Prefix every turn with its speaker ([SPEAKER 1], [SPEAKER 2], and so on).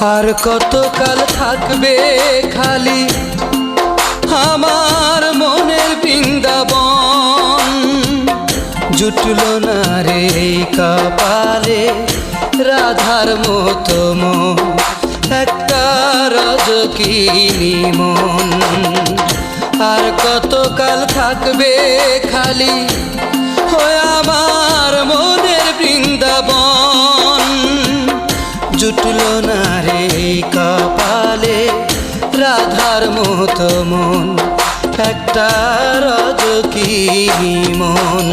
[SPEAKER 1] আর কতকাল থাকবে খালি আমার মনের বৃন্দাবন, জুটল না রে কপালে রাধার মতো মন, একটা রজকিনী মন। আর কতকাল থাকবে খালি হয় আমার মনের বৃন্দাবন, জুটল না রে কপালে রাধার মতো মন, একটা রজকিনী মন।